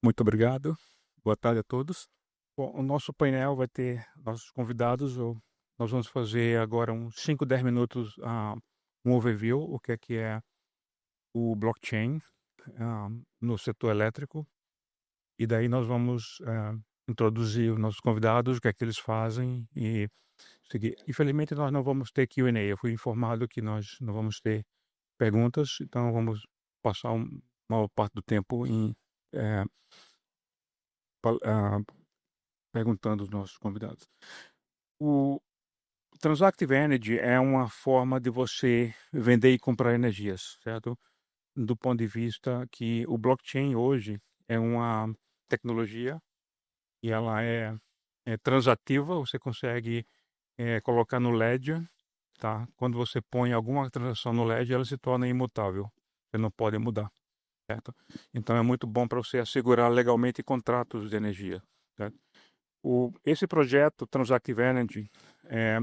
Muito obrigado. Boa tarde a todos. Bom, o nosso painel vai ter nossos convidados. Nós vamos fazer agora uns 5, 10 minutos, um overview, o que é o blockchain no setor elétrico. E daí nós vamos introduzir os nossos convidados, o que é que eles fazem e seguir. Infelizmente, nós não vamos ter Q&A. Eu fui informado que nós não vamos ter perguntas, então vamos passar maior parte do tempo em eh, perguntando aos nossos convidados. O Transactive Energy é uma forma de você vender e comprar energias, certo? Do ponto de vista que o blockchain hoje é uma tecnologia e ela é transativa, você consegue colocar no ledger, tá? Quando você põe alguma transação no ledger, ela se torna imutável, você não pode mudar, certo? Então é muito bom para você assegurar legalmente contratos de energia, certo? Esse projeto Transactive Energy é,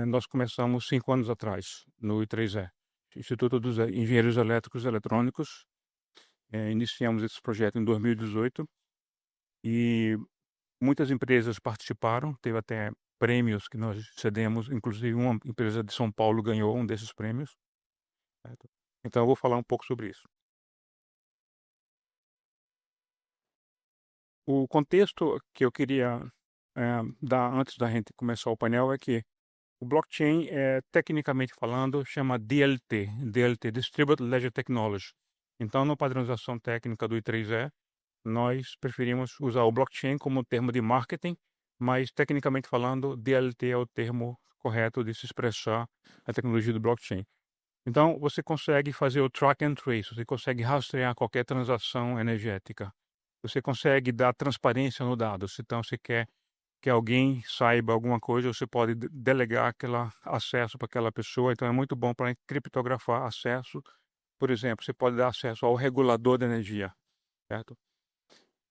nós começamos 5 anos atrás, no I3E, Instituto dos Engenheiros Elétricos e Eletrônicos. Iniciamos esse projeto em 2018 e muitas empresas participaram, teve até prêmios que nós cedemos, inclusive uma empresa de São Paulo ganhou um desses prêmios. Certo? Então eu vou falar um pouco sobre isso. O contexto que eu queria dar antes da gente começar o painel é que o blockchain, tecnicamente falando, chama DLT, Distributed Ledger Technology. Então, na padronização técnica do I3E, nós preferimos usar o blockchain como termo de marketing, mas, tecnicamente falando, DLT é o termo correto de se expressar a tecnologia do blockchain. Então, você consegue fazer o track and trace, você consegue rastrear qualquer transação energética. Você consegue dar transparência no dado. Então, você quer que alguém saiba alguma coisa, você pode delegar aquele acesso para aquela pessoa. Então, é muito bom para criptografar acesso. Por exemplo, você pode dar acesso ao regulador de energia, certo?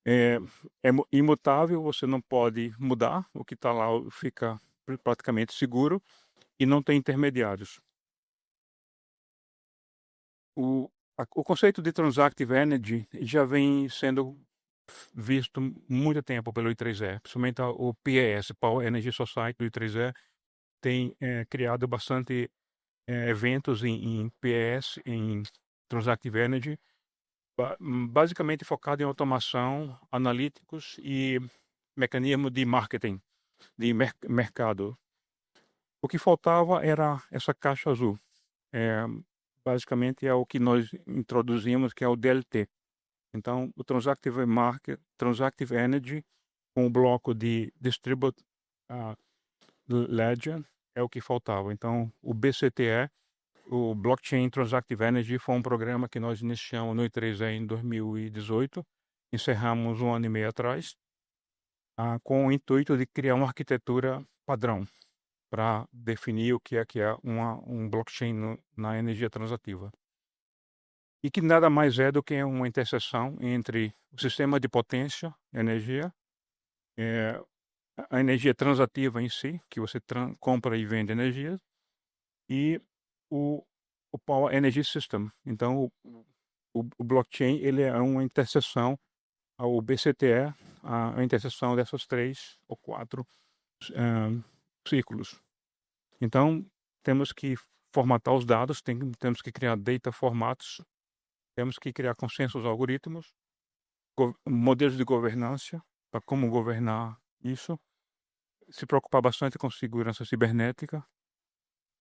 É, é imutável, você não pode mudar. O que está lá fica praticamente seguro e não tem intermediários. O conceito de Transactive Energy já vem sendo visto muito tempo pelo I3E, principalmente o PES, Power Energy Society do I3E, tem criado bastante eventos em PS, em Transactive Energy, basicamente focado em automação, analíticos e mecanismo de marketing, de mercado. O que faltava era essa caixa azul. É, basicamente é o que nós introduzimos, que é o DLT. Então, o Transactive Market, Transactive Energy, com o bloco de Distributed Ledger, é o que faltava. Então, o BCTE, o Blockchain Transactive Energy, foi um programa que nós iniciamos no I3E em 2018, encerramos 1 ano e meio atrás, com o intuito de criar uma arquitetura padrão para definir o que é um blockchain na energia transativa. E que nada mais é do que uma interseção entre o sistema de potência, energia, eh, a energia transativa em si, que você compra e vende energia, e o, o Power Energy System. Então, o blockchain ele é uma interseção ao BCTE, a interseção dessas 3 ou 4 eh, ciclos. Então, temos que formatar os dados, temos que criar data formatos, temos que criar consensos algoritmos, modelos de governança, para como governar isso, se preocupar bastante com segurança cibernética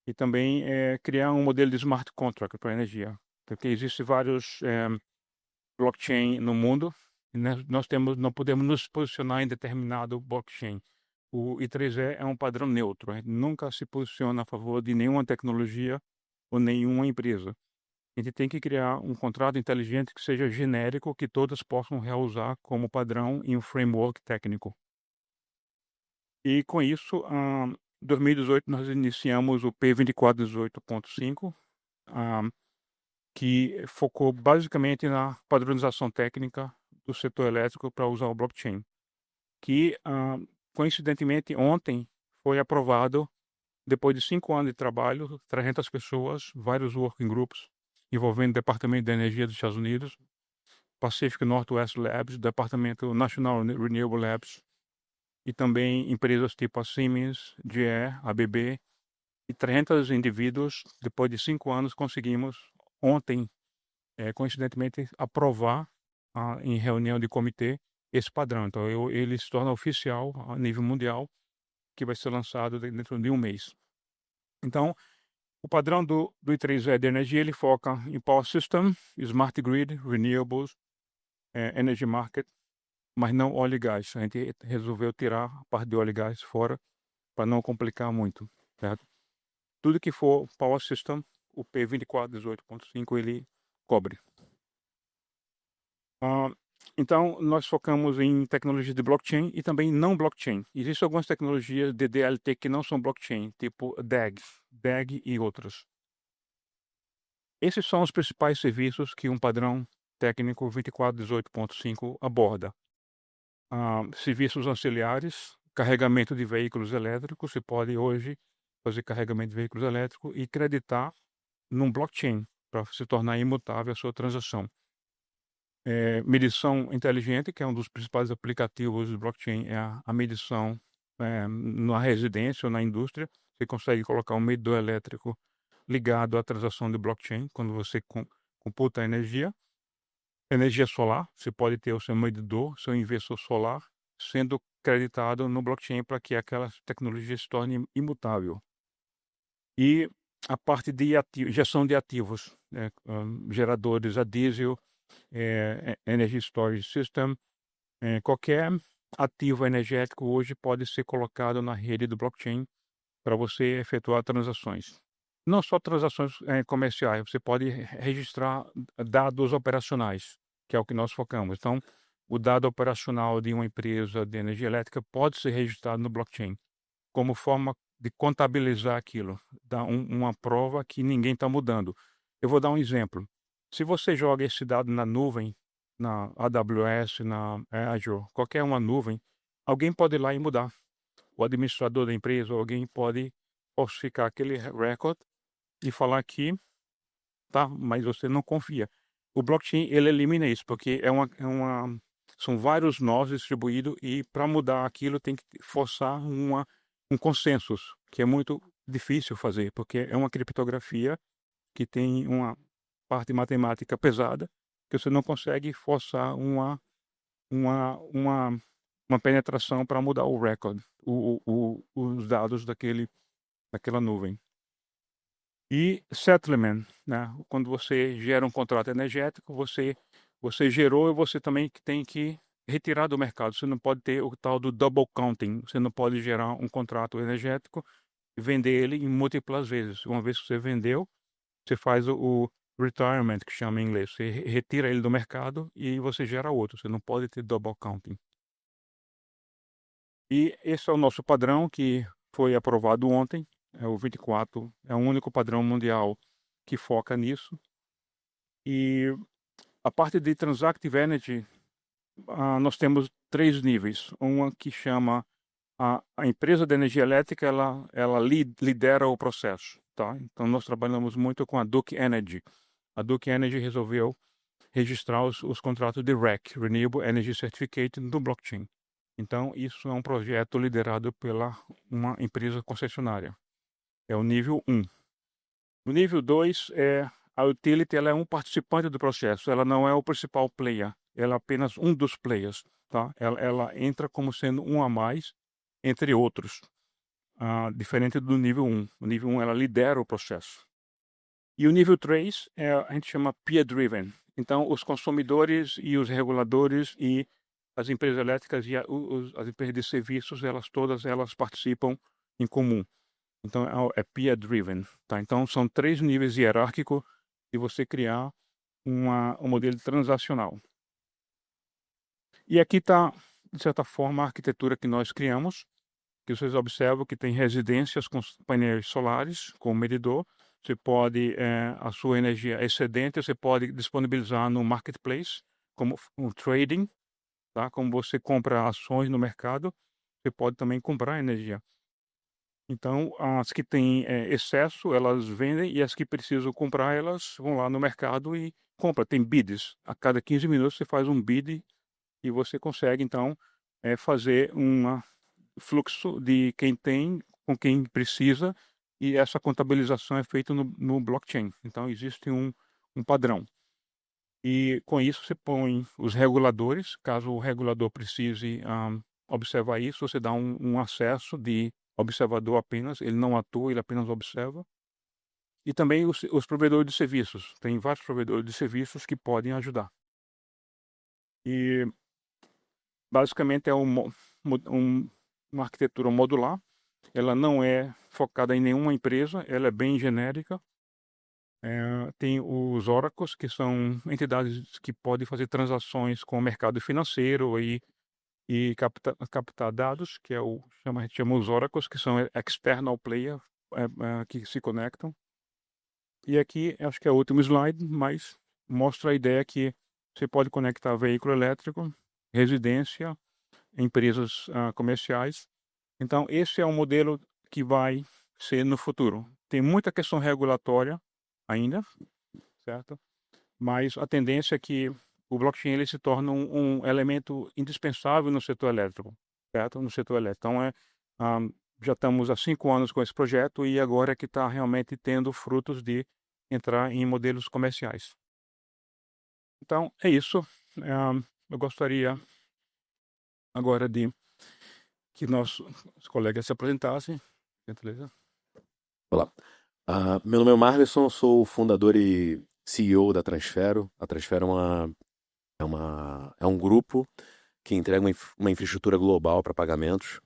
e também criar um modelo de smart contract para energia, porque existem vários blockchain no mundo e nós não podemos nos posicionar em determinado blockchain. O I3E é um padrão neutro, a gente nunca se posiciona a favor de nenhuma tecnologia ou nenhuma empresa. A gente tem que criar um contrato inteligente que seja genérico, que todas possam reusar como padrão em um framework técnico. E com isso, em 2018, nós iniciamos o P2418.5, que focou basicamente na padronização técnica do setor elétrico para usar o blockchain, que, coincidentemente, ontem foi aprovado, depois de 5 anos de trabalho, 300 pessoas, vários working groups, envolvendo o Departamento de Energia dos Estados Unidos, Pacific Northwest Labs, Departamento National Renewable Labs, e também empresas tipo a Siemens, GE, ABB, e 300 indivíduos. Depois de 5 anos, conseguimos, ontem, coincidentemente, aprovar em reunião de comitê esse padrão. Então, ele se torna oficial a nível mundial, que vai ser lançado dentro de um mês. Então, o padrão do I3E de energia, ele foca em Power System, Smart Grid, Renewables, Energy Market, mas não óleo e gás. A gente resolveu tirar a parte de óleo e gás fora para não complicar muito, certo? Tudo que for Power System, o P2418.5 ele cobre. Então, nós focamos em tecnologias de blockchain e também não blockchain. Existem algumas tecnologias de DLT que não são blockchain, tipo DAG e outras. Esses são os principais serviços que um padrão técnico 2418.5 aborda. Serviços auxiliares, carregamento de veículos elétricos. Você pode hoje fazer carregamento de veículos elétricos e creditar num blockchain para se tornar imutável a sua transação. Medição inteligente, que é um dos principais aplicativos do blockchain, é a medição na residência ou na indústria. Você consegue colocar um medidor elétrico ligado à transação de blockchain quando você computa a energia. Energia solar, você pode ter o seu medidor, seu inversor solar, sendo creditado no blockchain para que aquela tecnologia se torne imutável. E a parte de gestão de ativos, geradores a diesel, Energy Storage System, qualquer ativo energético hoje pode ser colocado na rede do blockchain para você efetuar transações. Não só transações comerciais, você pode registrar dados operacionais, que é o que nós focamos. Então, o dado operacional de uma empresa de energia elétrica pode ser registrado no blockchain, como forma de contabilizar aquilo, dar uma prova que ninguém está mudando. Eu vou dar um exemplo. Se você joga esse dado na nuvem, na AWS, na Azure, qualquer uma nuvem, alguém pode ir lá e mudar. O administrador da empresa, alguém pode falsificar aquele record e falar que, tá, mas você não confia. O blockchain, ele elimina isso, porque são vários nós distribuídos e para mudar aquilo tem que forçar um consenso, que é muito difícil fazer, porque é uma criptografia que tem uma parte matemática pesada, que você não consegue forçar uma penetração para mudar o record, os dados daquela nuvem. E settlement, né? Quando você gera um contrato energético, você gerou e você também tem que retirar do mercado. Você não pode ter o tal do double counting. Você não pode gerar um contrato energético e vender ele em múltiplas vezes. Uma vez que você vendeu, você faz o retirement, que chama em inglês. Você retira ele do mercado e você gera outro. Você não pode ter double counting. E esse é o nosso padrão que foi aprovado ontem. O 24 é o único padrão mundial que foca nisso. E a parte de Transactive Energy, nós temos 3 níveis. Uma que chama a empresa de energia elétrica, ela lidera o processo. Tá? Então, nós trabalhamos muito com a Duke Energy. A Duke Energy resolveu registrar os contratos de REC, Renewable Energy Certificate, no blockchain. Então, isso é um projeto liderado pela uma empresa concessionária. É o nível 1. O nível 2 a utility, ela é um participante do processo, ela não é o principal player, ela é apenas um dos players, tá? Ela entra como sendo um a mais, entre outros, diferente do nível 1. O nível 1 ela lidera o processo. E o nível 3 a gente chama peer-driven. Então, os consumidores e os reguladores e as empresas elétricas e as empresas de serviços, todas elas participam em comum. Então, é peer-driven, tá? Então, são 3 níveis hierárquicos de você criar um modelo transacional. E aqui está, de certa forma, a arquitetura que nós criamos, que vocês observam que tem residências com painéis solares, com medidor. Você pode, a sua energia excedente, você pode disponibilizar no marketplace, como um trading, tá? Como você compra ações no mercado, você pode também comprar energia. Então, as que têm excesso, elas vendem, e as que precisam comprar, elas vão lá no mercado e compram. Tem bids. A cada 15 minutos você faz um bid e você consegue, então, fazer um fluxo de quem tem com quem precisa, e essa contabilização é feita no blockchain. Então, existe um padrão. E com isso você põe os reguladores, caso o regulador precise observar isso, você dá um acesso de observador apenas, ele não atua, ele apenas observa. E também os provedores de serviços, tem vários provedores de serviços que podem ajudar. E basicamente é uma arquitetura modular, ela não é focada em nenhuma empresa, ela é bem genérica. Tem os oracles, que são entidades que podem fazer transações com o mercado financeiro e captar dados, que a gente chama os oracles, que são external player, que se conectam. E aqui, acho que é o último slide, mas mostra a ideia que você pode conectar veículo elétrico, residência, empresas comerciais. Então, esse é um modelo que vai ser no futuro. Tem muita questão regulatória ainda, certo? Mas a tendência é que o blockchain ele se torne um elemento indispensável no setor elétrico, certo? No setor elétrico. Então, ah, já estamos há 5 anos com esse projeto e agora é que está realmente tendo frutos de entrar em modelos comerciais. Então, é isso. Eu gostaria agora de que nossos colegas se apresentassem. Gentileza. Olá. Meu nome é Marlison, sou o fundador e CEO da Transfero. A Transfero é um grupo que entrega uma infraestrutura global para pagamentos,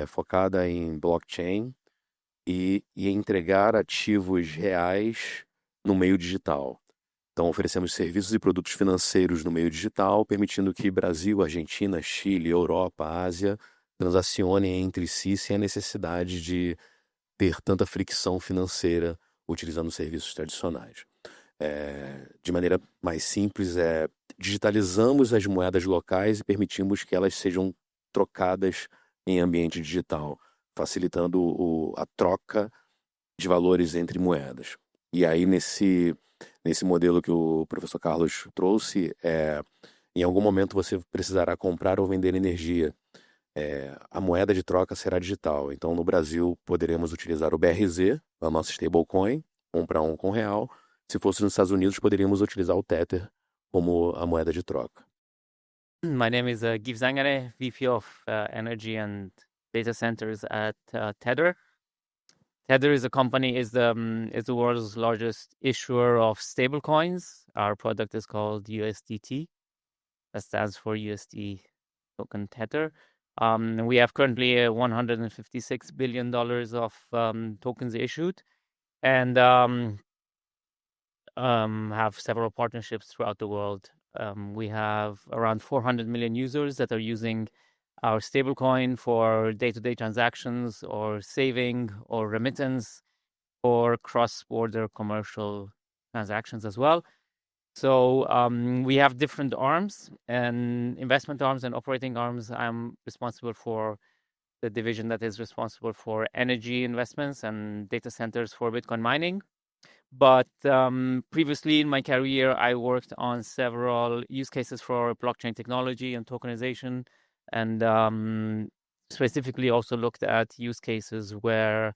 focada em blockchain e entregar ativos reais no meio digital. Então, oferecemos serviços e produtos financeiros no meio digital, permitindo que Brasil, Argentina, Chile, Europa, Ásia transacionem entre si sem a necessidade de ter tanta fricção financeira utilizando serviços tradicionais. De maneira mais simples, digitalizamos as moedas locais e permitimos que elas sejam trocadas em ambiente digital, facilitando a troca de valores entre moedas. E aí, nesse modelo que o professor Carlos trouxe, em algum momento você precisará comprar ou vender energia. A moeda de troca será digital. Então, no Brasil, poderemos utilizar o BRZ, a nossa stablecoin, 1 para 1 com real. Se fosse nos Estados Unidos, poderíamos utilizar o Tether como a moeda de troca. My name is Giv Zangare, VP of Energy and Data Centers at Tether. Tether is the world's largest issuer of stablecoins. Our product is called USDT. That stands for USD token Tether. We have currently $156 billion of tokens issued, and have several partnerships throughout the world. We have around 400 million users that are using our stablecoin for day-to-day transactions or saving or remittance or cross-border commercial transactions as well. So we have different arms, and investment arms and operating arms. I'm responsible for the division that is responsible for energy investments and data centers for Bitcoin mining. But previously in my career, I worked on several use cases for blockchain technology and tokenization, and specifically also looked at use cases where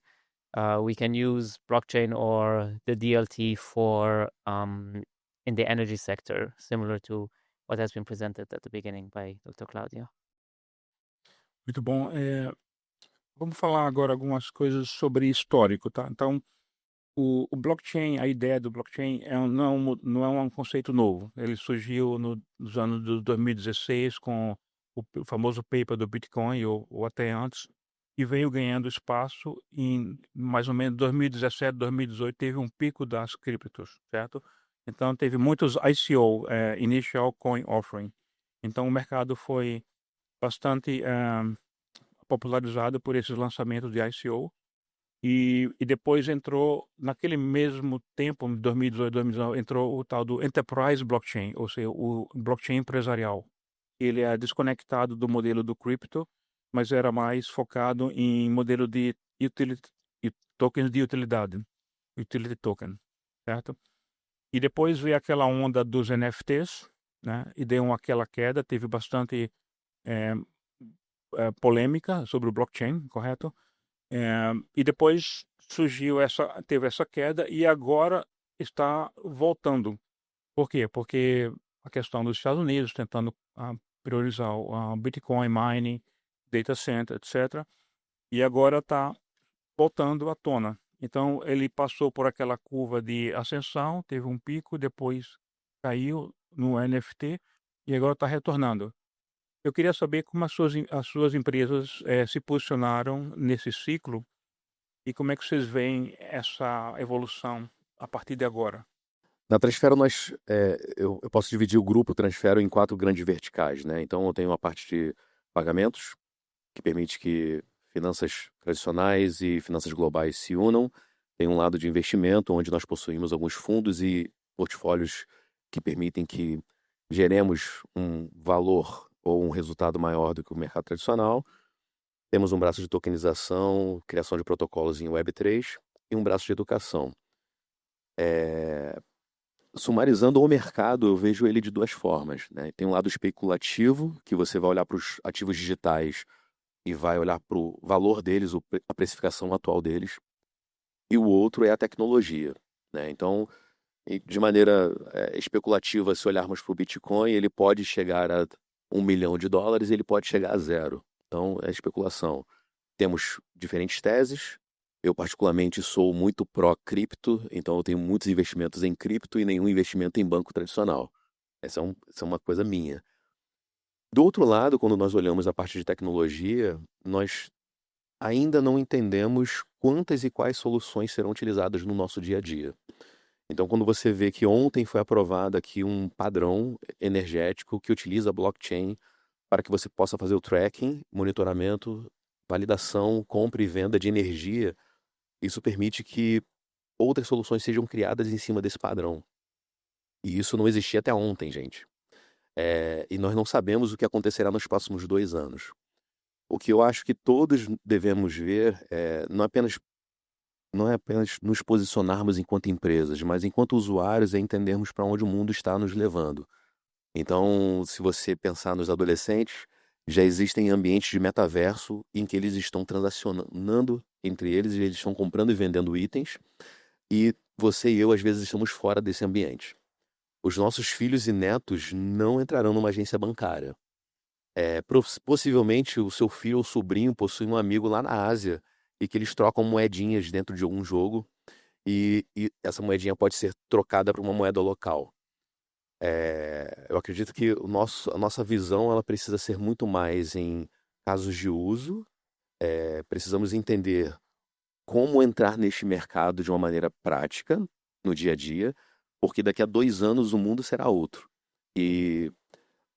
we can use blockchain or the DLT for in the energy sector, similar to what has been presented at the beginning by Dr. Claudia. Muito bom. Vamos falar agora algumas coisas sobre histórico, tá? Então, o blockchain, a ideia do blockchain não é um conceito novo. Ele surgiu nos anos de 2016 com o famoso paper do Bitcoin, ou até antes, e veio ganhando espaço em mais ou menos 2017, 2018, teve um pico das criptos, certo? Então, teve muitos ICO, Initial Coin Offering. Então, o mercado foi bastante popularizado por esses lançamentos de ICO. E depois entrou, naquele mesmo tempo, em 2018, 2019, entrou o tal do Enterprise Blockchain, ou seja, o blockchain empresarial. Ele é desconectado do modelo do cripto, mas era mais focado em modelo de tokens de utilidade, utility token, certo? E depois veio aquela onda dos NFTs, né? E deu aquela queda, teve bastante polêmica sobre o blockchain, correto? E depois teve essa queda e agora está voltando. Por quê? Porque a questão dos Estados Unidos tentando priorizar o Bitcoin mining, data center, etc. E agora está voltando à tona. Então ele passou por aquela curva de ascensão, teve um pico, depois caiu no NFT e agora está retornando. Eu queria saber como as suas empresas se posicionaram nesse ciclo e como é que vocês veem essa evolução a partir de agora. Na Transfero, eu posso dividir o grupo Transfero em 4 grandes verticais, né? Então, eu tenho a parte de pagamentos, que permite que finanças tradicionais e finanças globais se unam. Tem um lado de investimento, onde nós possuímos alguns fundos e portfólios que permitem que geremos um valor ou um resultado maior do que o mercado tradicional. Temos um braço de tokenização, criação de protocolos em Web3 e um braço de educação. Sumarizando o mercado, eu vejo ele de 2 formas, né? Tem um lado especulativo, que você vai olhar para os ativos digitais e vai olhar para o valor deles, a precificação atual deles. E o outro é a tecnologia, né? Então, de maneira especulativa, se olharmos para o Bitcoin, ele pode chegar a $1 milhão, ele pode chegar a 0. Então, é especulação. Temos diferentes teses. Eu, particularmente, sou muito pró-cripto, então eu tenho muitos investimentos em cripto e nenhum investimento em banco tradicional. Essa é uma coisa minha. Do outro lado, quando nós olhamos a parte de tecnologia, nós ainda não entendemos quantas e quais soluções serão utilizadas no nosso dia a dia. Então, quando você vê que ontem foi aprovado aqui um padrão energético que utiliza blockchain para que você possa fazer o tracking, monitoramento, validação, compra e venda de energia, isso permite que outras soluções sejam criadas em cima desse padrão. E isso não existia até ontem, gente. E nós não sabemos o que acontecerá nos próximos 2 anos. O que eu acho que todos devemos ver não é apenas nos posicionarmos enquanto empresas, mas enquanto usuários, é entendermos para onde o mundo está nos levando. Então, se você pensar nos adolescentes, já existem ambientes de metaverso em que eles estão transacionando entre eles e eles estão comprando e vendendo itens, e você e eu, às vezes, estamos fora desse ambiente. Os nossos filhos e netos não entrarão numa agência bancária. Possivelmente, o seu filho ou sobrinho possui um amigo lá na Ásia e que eles trocam moedinhas dentro de algum jogo e essa moedinha pode ser trocada por uma moeda local. Eu acredito que a nossa visão ela precisa ser muito mais em casos de uso. Precisamos entender como entrar neste mercado de uma maneira prática, no dia a dia, porque daqui a 2 anos o mundo será outro. E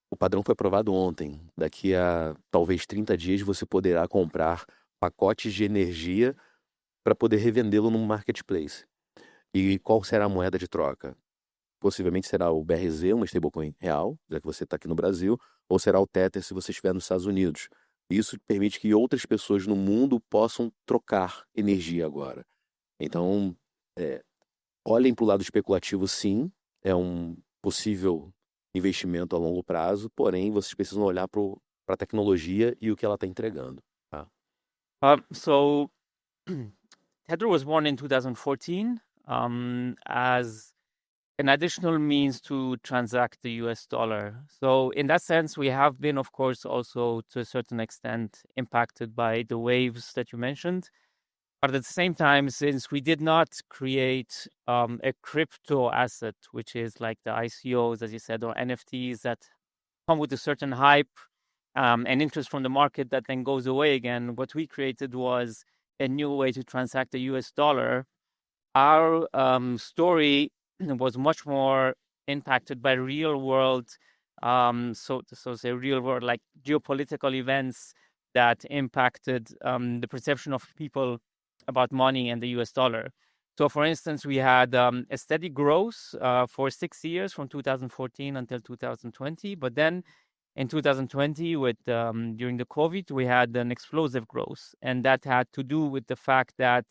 o padrão foi aprovado ontem. Daqui a talvez 30 dias você poderá comprar pacotes de energia para poder revendê-lo no marketplace. E qual será a moeda de troca? Possivelmente será o BRZ, uma stablecoin real, já que você está aqui no Brasil, ou será o Tether se você estiver nos Estados Unidos. Isso permite que outras pessoas no mundo possam trocar energia agora. Então, olhem para o lado especulativo, sim, é um possível investimento a longo prazo, porém, vocês precisam olhar para a tecnologia e o que ela está entregando. Tá? So Tether was born in 2014 as an additional means to transact the US dollar. So in that sense, we have been, of course, also to a certain extent impacted by the waves that you mentioned. But at the same time, since we did not create a crypto asset, which is like the ICOs, as you said, or NFTs that come with a certain hype and interest from the market that then goes away again, what we created was a new way to transact the US dollar. Our story was much more impacted by real world, so say real world, like geopolitical events that impacted the perception of people about money and the US dollar. So, for instance, we had a steady growth for 6 years from 2014 until 2020, but then in 2020 with during the COVID, we had an explosive growth, and that had to do with the fact that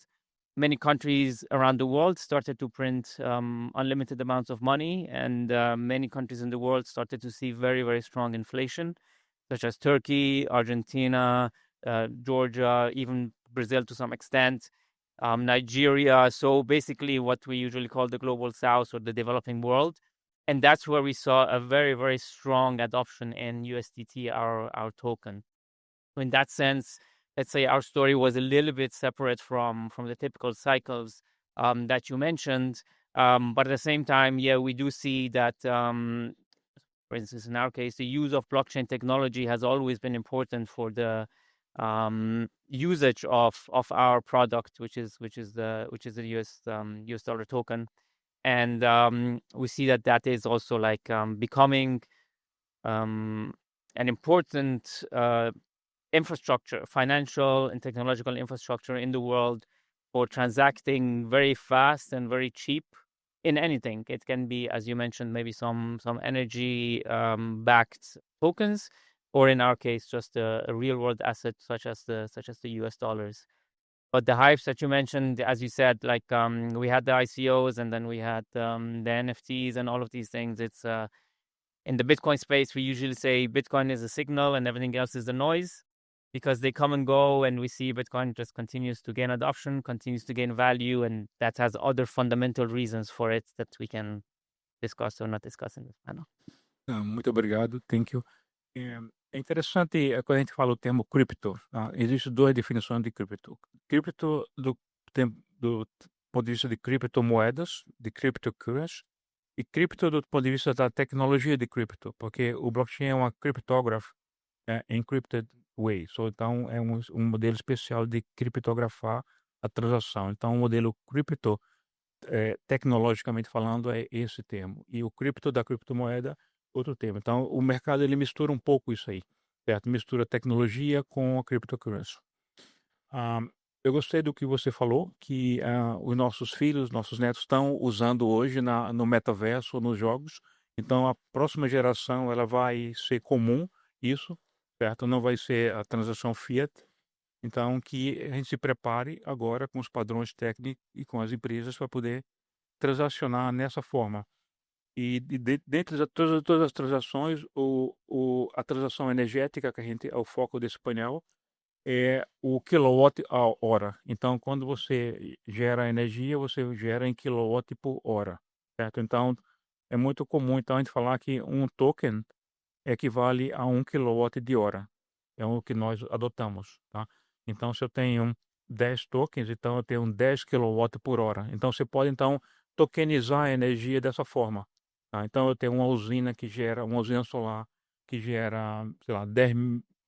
many countries around the world started to print unlimited amounts of money, and many countries in the world started to see very, very strong inflation, such as Turkey, Argentina, Georgia, even Brazil to some extent, Nigeria. So basically what we usually call the global south or the developing world. And that's where we saw a very, very strong adoption in USDT, our token. So in that sense, let's say our story was a little bit separate from the typical cycles that you mentioned. But at the same time, yeah, we do see that, for instance, in our case, the use of blockchain technology has always been important for the usage of our product, which is the US dollar token. And we see that is also like becoming an important infrastructure, financial and technological infrastructure in the world for transacting very fast and very cheap in anything. It can be, as you mentioned, maybe some energy backed tokens, or in our case, just a real world asset such as the US dollars. But the hypes that you mentioned, as you said, like we had the ICOs and then we had the NFTs and all of these things. It's in the Bitcoin space, we usually say Bitcoin is a signal and everything else is the noise, because they come and go, and we see Bitcoin just continues to gain adoption, continues to gain value, and that has other fundamental reasons for it that we can discuss or not discuss in this panel. Muito obrigado, thank you. É interessante quando a gente fala o termo cripto, existem duas definições de cripto. Cripto do ponto de vista de criptomoedas, de cryptocurrency, e cripto do ponto de vista da tecnologia de cripto, porque o blockchain é uma cryptograph encrypted way, então é um modelo especial de criptografar a transação. Então o modelo cripto, tecnologicamente falando, é esse termo, e o cripto da criptomoeda, outro termo. Então o mercado ele mistura um pouco isso aí, certo? Mistura tecnologia com a cryptocurrency. Eu gostei do que você falou, que os nossos filhos, nossos netos estão usando hoje no metaverso, nos jogos. Então a próxima geração ela vai ser comum isso, certo? Não vai ser a transação fiat. Então que a gente se prepare agora com os padrões técnicos e com as empresas para poder transacionar nessa forma. E dentre todas as transações, a transação energética, que é o foco desse painel, é o quilowatt-hora. Então, quando você gera energia, você gera em quilowatt por hora, certo? Então, é muito comum a gente falar que um token equivale a 1 quilowatt de hora. É o que nós adotamos, tá? Então, se eu tenho 10 tokens, então eu tenho 10 quilowatt por hora. Então, você pode, tokenizar a energia dessa forma, tá? Então, eu tenho uma usina solar que gera, sei lá, 10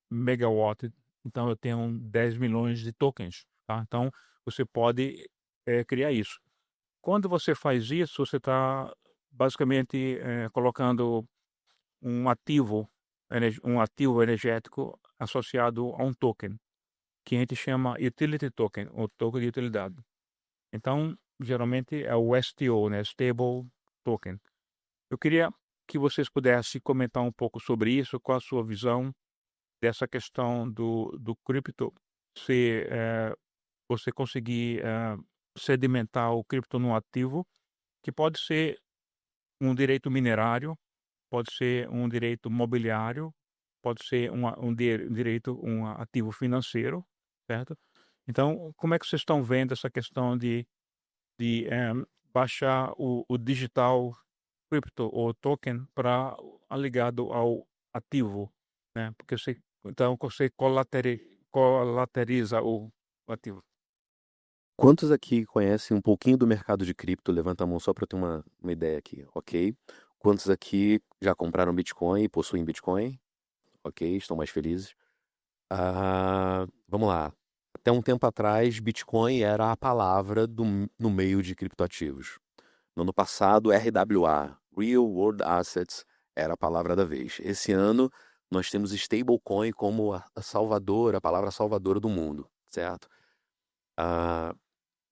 megawatt. Então, eu tenho 10 milhões de tokens, tá? Então, você pode criar isso. Quando você faz isso, você está basicamente colocando um ativo energético associado a um token, que a gente chama utility token, ou token de utilidade. Então, geralmente é o STO, né? Stable Token. Eu queria que vocês pudessem comentar um pouco sobre isso, qual a sua visão dessa questão do cripto, se você conseguir sedimentar o cripto num ativo, que pode ser um direito minerário, pode ser um direito mobiliário, pode ser um ativo financeiro, certo? Então, como é que vocês estão vendo essa questão de baixar o digital crypto ou token para ligado ao ativo, né? Porque você colateriza o ativo. Quantos aqui conhecem um pouquinho do mercado de cripto? Levanta a mão só para eu ter uma ideia aqui, ok? Quantos aqui já compraram Bitcoin e possuem Bitcoin? Ok, estão mais felizes. Vamos lá. Até um tempo atrás, Bitcoin era a palavra no meio de criptoativos. No ano passado, RWA, Real World Assets, era a palavra da vez. Esse ano, nós temos stablecoin como a palavra salvadora do mundo, certo?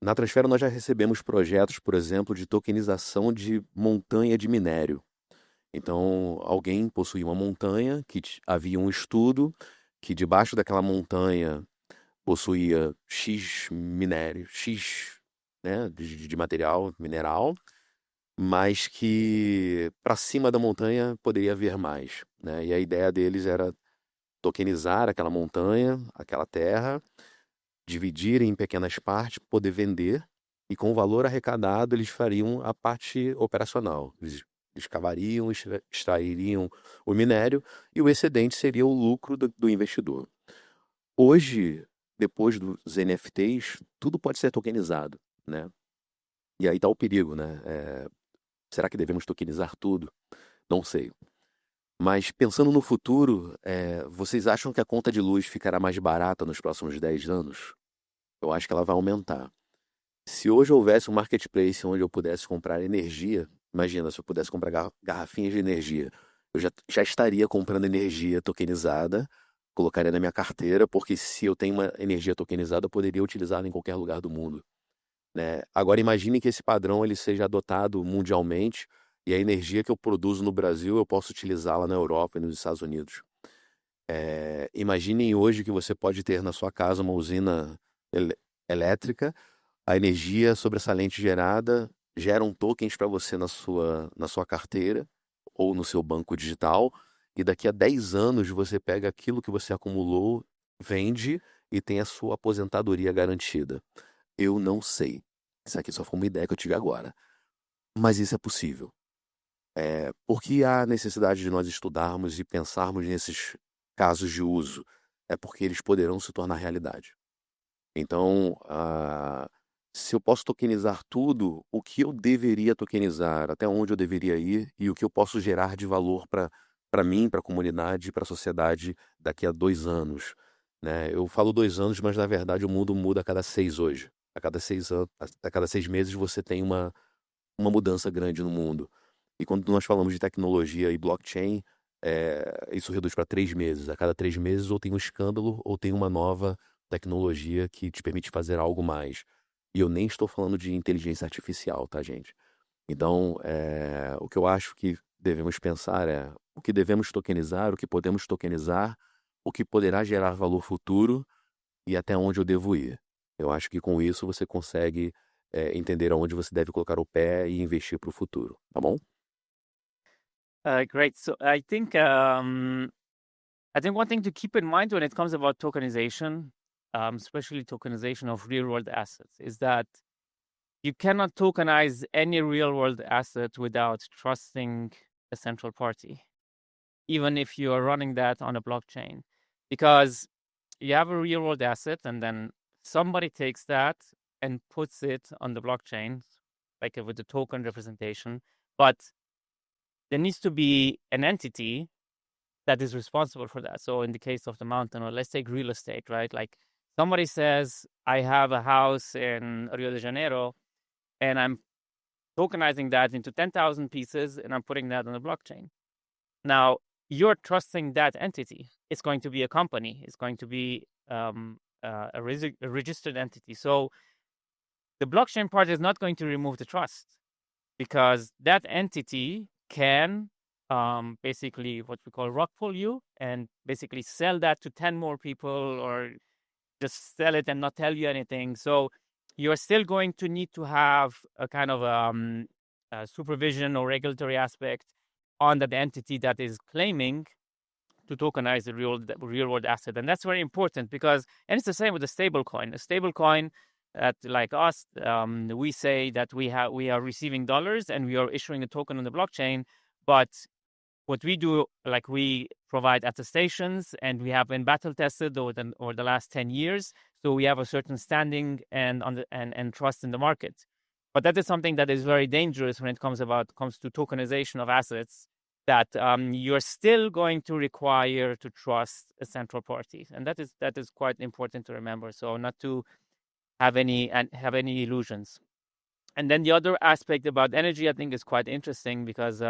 Na Transfero, nós já recebemos projetos, por exemplo, de tokenização de montanha de minério. Então, alguém possuía uma montanha, havia um estudo que debaixo daquela montanha possuía X minério, X, né, de material, mineral, mas que para cima da montanha poderia haver mais, né? E a ideia deles era tokenizar aquela montanha, aquela terra, dividir em pequenas partes, poder vender, e com o valor arrecadado eles fariam a parte operacional. Eles cavariam, extrairiam o minério e o excedente seria o lucro do investidor. Hoje, depois dos NFTs, tudo pode ser tokenizado, né? E aí está o perigo, né? Será que devemos tokenizar tudo? Não sei. Mas pensando no futuro, vocês acham que a conta de luz ficará mais barata nos próximos 10 anos? Eu acho que ela vai aumentar. Se hoje houvesse um marketplace onde eu pudesse comprar energia, imagina, se eu pudesse comprar garrafinhas de energia, eu já estaria comprando energia tokenizada, colocaria na minha carteira, porque se eu tenho uma energia tokenizada, eu poderia utilizá-la em qualquer lugar do mundo, né? Agora imagine que esse padrão ele seja adotado mundialmente e a energia que eu produzo no Brasil eu posso utilizá-la na Europa e nos Estados Unidos. Imaginem hoje que você pode ter na sua casa uma usina elétrica, a energia sobressalente gerada geram tokens para você na sua carteira ou no seu banco digital, e daqui a 10 anos você pega aquilo que você acumulou, vende e tem a sua aposentadoria garantida. Eu não sei. Isso aqui só foi uma ideia que eu tive agora. Mas isso é possível. Por que há necessidade de nós estudarmos e pensarmos nesses casos de uso? É porque eles poderão se tornar realidade. Então, se eu posso tokenizar tudo, o que eu deveria tokenizar, até onde eu deveria ir e o que eu posso gerar de valor para mim, para a comunidade, para a sociedade daqui a 2 anos, né? Eu falo 2 anos, mas na verdade o mundo muda a cada 6 hoje. A cada 6 meses você tem uma mudança grande no mundo. E quando nós falamos de tecnologia e blockchain, isso reduz para 3 meses. A cada 3 meses ou tem um escândalo ou tem uma nova tecnologia que te permite fazer algo mais. E eu nem estou falando de inteligência artificial, tá, gente? Então, o que eu acho que devemos pensar é o que devemos tokenizar, o que podemos tokenizar, o que poderá gerar valor futuro e até onde eu devo ir. Eu acho que com isso você consegue entender aonde você deve colocar o pé e investir para o futuro, tá bom? Great. So I think one thing to keep in mind when it comes about tokenization, especially tokenization of real-world assets, is that you cannot tokenize any real-world asset without trusting a central party, even if you are running that on a blockchain, because you have a real-world asset and then somebody takes that and puts it on the blockchain, like with the token representation, but there needs to be an entity that is responsible for that. So in the case of the mountain, or let's take real estate, right? Like somebody says, I have a house in Rio de Janeiro and I'm tokenizing that into 10,000 pieces and I'm putting that on the blockchain. Now, you're trusting that entity. It's going to be a company. It's going to be a registered entity. So the blockchain part is not going to remove the trust because that entity can basically what we call rug pull you and basically sell that to 10 more people or just sell it and not tell you anything. So you're still going to need to have a kind of supervision or regulatory aspect on that entity that is claiming to tokenize the real world asset. And that's very important because, and it's the same with a stable coin. A stable coin that, like us, we say that we are receiving dollars and we are issuing a token on the blockchain, but what we do, like we provide attestations and we have been battle tested over the last 10 years. So we have a certain standing and trust in the market. But that is something that is very dangerous when it comes to tokenization of assets, that you're still going to require to trust a central party. And that is quite important to remember. So not to have any illusions. And then the other aspect about energy, I think, is quite interesting because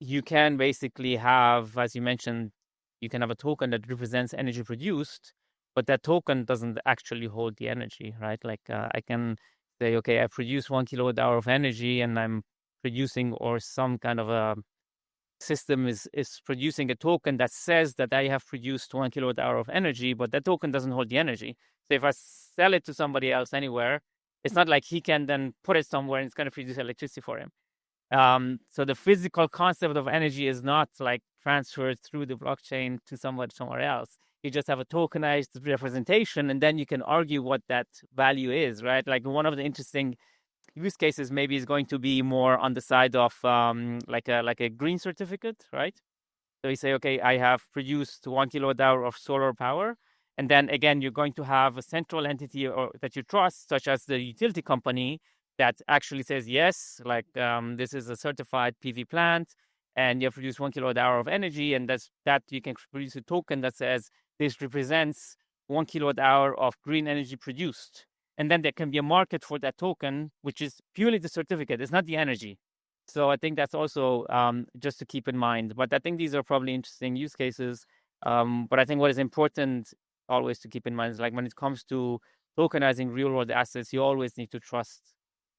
you can basically have, as you mentioned, you can have a token that represents energy produced, but that token doesn't actually hold the energy, right? Like I can say, okay, I produce 1 kilowatt hour of energy and I'm producing, or some kind of a system is producing a token that says that I have produced 1 kilowatt hour of energy, but that token doesn't hold the energy. So if I sell it to somebody else anywhere, it's not like he can then put it somewhere and it's going to produce electricity for him. So the physical concept of energy is not like transferred through the blockchain to somewhere else. You just have a tokenized representation, and then you can argue what that value is, right? Like one of the interesting use cases maybe is going to be more on the side of like a green certificate, right? So you say, okay, I have produced 1 kilowatt hour of solar power. And then again, you're going to have a central entity or that you trust, such as the utility company, that actually says, yes, like this is a certified PV plant, and you have produced 1 kilowatt hour of energy. And that you can produce a token that says this represents 1 kilowatt hour of green energy produced. And then there can be a market for that token, which is purely the certificate. It's not the energy. So I think that's also just to keep in mind. But I think these are probably interesting use cases. But I think what is important always to keep in mind is, like, when it comes to tokenizing real world assets, you always need to trust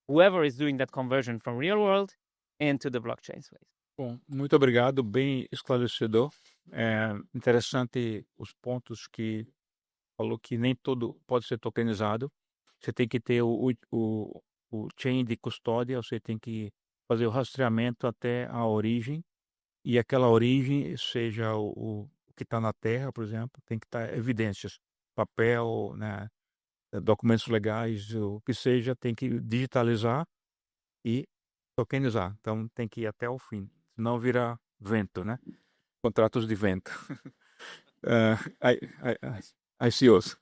whoever is doing that conversion from real world into the blockchain space. Bom, muito obrigado, bem esclarecedor. É interessante os pontos que falou que nem todo pode ser tokenizado. Você tem que ter o chain de custódia, você tem que fazer o rastreamento até a origem, e aquela origem seja o que está na terra, por exemplo, tem que estar evidências, papel, né, documentos legais, o que seja, tem que digitalizar e tokenizar. Então tem que ir até o fim, senão vira vento, né? Contratos de vento. ICOs.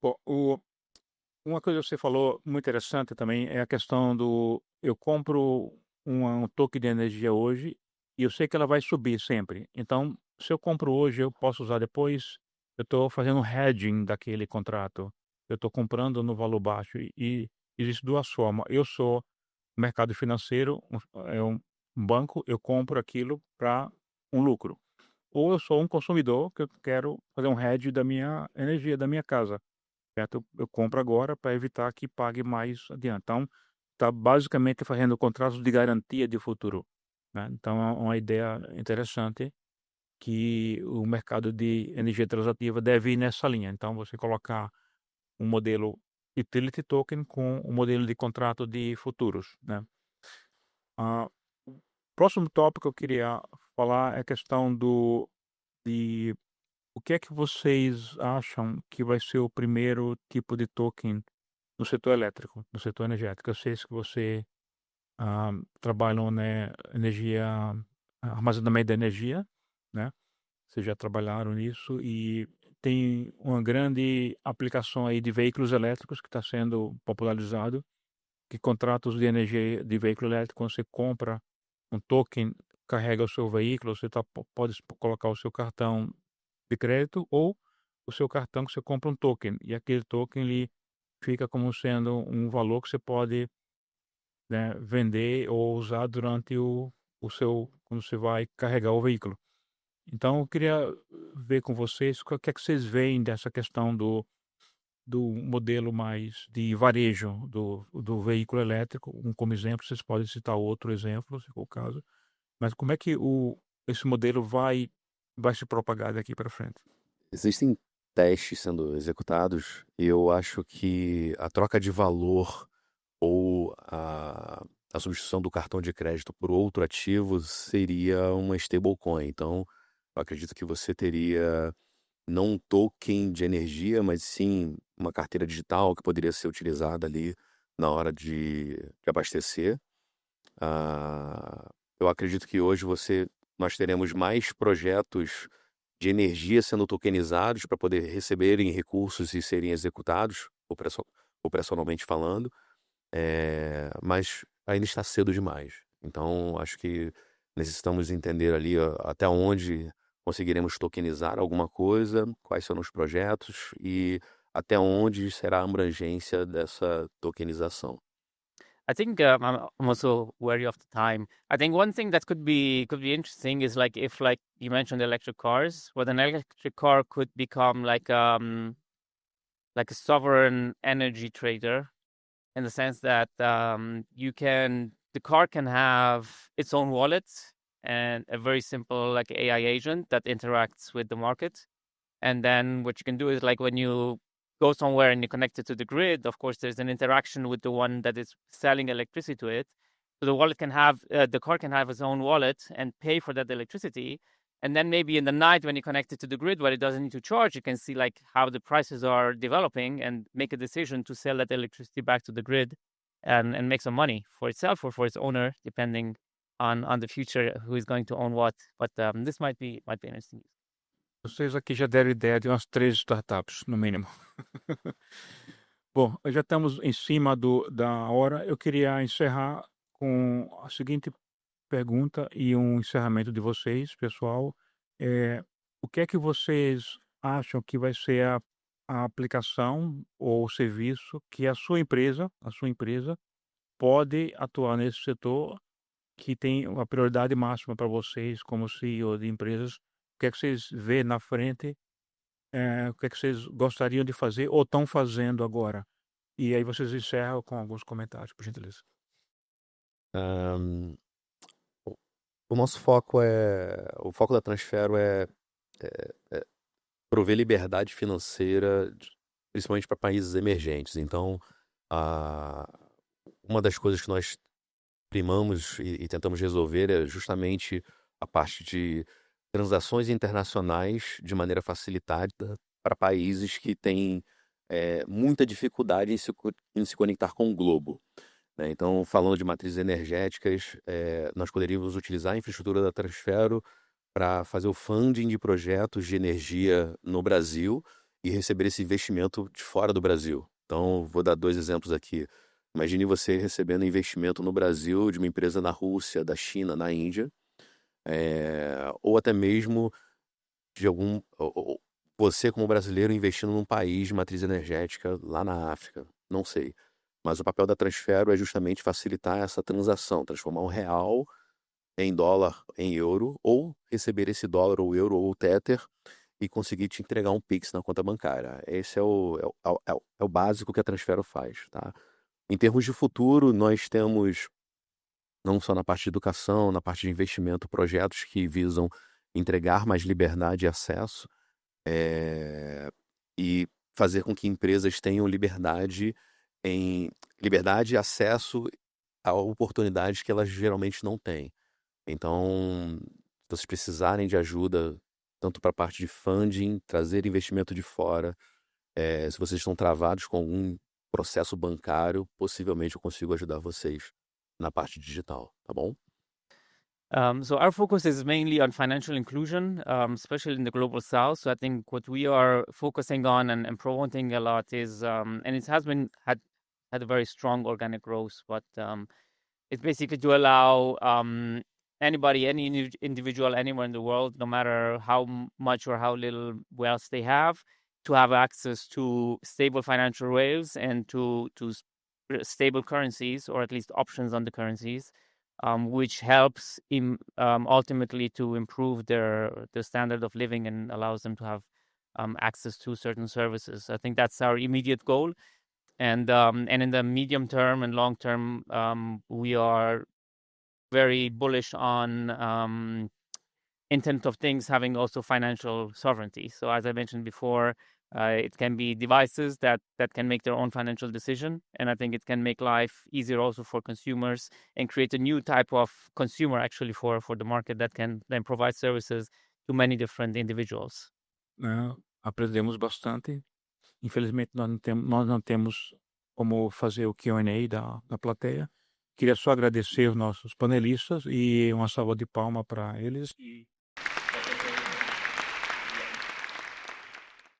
Bom, uma coisa que você falou muito interessante também é a questão do... Eu compro um token de energia hoje e eu sei que ela vai subir sempre. Então, se eu compro hoje, eu posso usar depois. Eu estou fazendo um hedging daquele contrato. Eu estou comprando no valor baixo e existe duas formas. Eu sou mercado financeiro, é um banco, eu compro aquilo para um lucro. Ou eu sou um consumidor que eu quero fazer um hedge da minha energia, da minha casa. Certo? Eu compro agora para evitar que pague mais adiante. Então, está basicamente fazendo contratos de garantia de futuro, né? Então, é uma ideia interessante que o mercado de energia transativa deve ir nessa linha. Então, você colocar um modelo utility token com um modelo de contrato de futuros, né? O próximo tópico que eu queria falar é a questão de o que é que vocês acham que vai ser o primeiro tipo de token no setor elétrico, no setor energético? Eu sei que você trabalham, né, armazenamento de energia, né? Vocês já trabalharam nisso e tem uma grande aplicação aí de veículos elétricos que está sendo popularizado, que contratos de energia de veículo elétrico, quando você compra um token, carrega o seu veículo, você pode colocar o seu cartão de crédito ou o seu cartão que você compra um token, e aquele token ele fica como sendo um valor que você pode, né, vender ou usar durante o seu, quando você vai carregar o veículo. Então eu queria ver com vocês o que é que vocês veem dessa questão do modelo mais de varejo do veículo elétrico. Como exemplo, vocês podem citar outro exemplo, se for o caso, mas como é que esse modelo vai se propagar daqui para frente? Existem testes sendo executados e eu acho que a troca de valor ou a substituição do cartão de crédito por outro ativo seria uma stablecoin. Então, eu acredito que você teria não um token de energia, mas sim uma carteira digital que poderia ser utilizada ali na hora de abastecer. Eu acredito que hoje nós teremos mais projetos de energia sendo tokenizados para poder receberem recursos e serem executados, operacionalmente falando, mas ainda está cedo demais. Então, acho que necessitamos entender ali até onde conseguiremos tokenizar alguma coisa, quais serão os projetos e até onde será a abrangência dessa tokenização. I think I'm also wary of the time. I think one thing that could be interesting is, like, if, like you mentioned, electric cars, but an electric car could become like a sovereign energy trader, in the sense that the car can have its own wallet and a very simple like AI agent that interacts with the market. And then what you can do is like when you go somewhere and you connect it to the grid, of course, there's an interaction with the one that is selling electricity to it. So the car can have its own wallet and pay for that electricity. And then maybe in the night when you connect it to the grid where it doesn't need to charge, you can see like how the prices are developing and make a decision to sell that electricity back to the grid and make some money for itself or for its owner, depending on the future who is going to own what. But this might be interesting. Vocês aqui já deram ideia de umas 3 startups, no mínimo. Bom, já estamos em cima da hora. Eu queria encerrar com a seguinte pergunta e um encerramento de vocês, pessoal. O que é que vocês acham que vai ser a aplicação ou o serviço que a sua empresa pode atuar nesse setor que tem uma prioridade máxima para vocês como CEO de empresas? O que é que vocês vê na frente? O que é que vocês gostariam de fazer ou estão fazendo agora? E aí vocês encerram com alguns comentários, por gentileza. O nosso foco o foco da Transfero é prover liberdade financeira, principalmente para países emergentes. Então, uma das coisas que nós primamos e tentamos resolver é justamente a parte de transações internacionais de maneira facilitada para países que têm muita dificuldade em se conectar com o globo, né? Então, falando de matrizes energéticas, nós poderíamos utilizar a infraestrutura da Transfero para fazer o funding de projetos de energia no Brasil e receber esse investimento de fora do Brasil. Então, vou dar 2 exemplos aqui. Imagine você recebendo investimento no Brasil de uma empresa na Rússia, da China, na Índia, ou até mesmo de você como brasileiro investindo num país de matriz energética lá na África, não sei. Mas o papel da Transfero é justamente facilitar essa transação, transformar um real em dólar, em euro, ou receber esse dólar ou euro ou Tether e conseguir te entregar um Pix na conta bancária. Esse é o básico que a Transfero faz, tá? Em termos de futuro, nós temos, não só na parte de educação, na parte de investimento, projetos que visam entregar mais liberdade e acesso e fazer com que empresas tenham liberdade e acesso a oportunidades que elas geralmente não têm. Então, se vocês precisarem de ajuda, tanto para a parte de funding, trazer investimento de fora, se vocês estão travados com algum processo bancário, possivelmente eu consigo ajudar vocês na parte digital, tá bom? So our focus is mainly on financial inclusion, especially in the global south. So I think what we are focusing on and promoting a lot is, and it has had a very strong organic growth, but it's basically to allow anybody, any individual anywhere in the world, no matter how much or how little wealth they have access to stable financial rails and to stable currencies, or at least options on the currencies, which helps ultimately to improve their standard of living and allows them to have access to certain services. I think that's our immediate goal. And in the medium term and long term, we are very bullish on Internet of Things having also financial sovereignty. So as I mentioned before, it can be devices that can make their own financial decision. And I think it can make life easier also for consumers and create a new type of consumer actually for the market that can then provide services to many different individuals. Aprendemos bastante. Infelizmente nós não temos como fazer o Q&A da plateia. Queria só agradecer os nossos panelistas e uma salva de palmas para eles.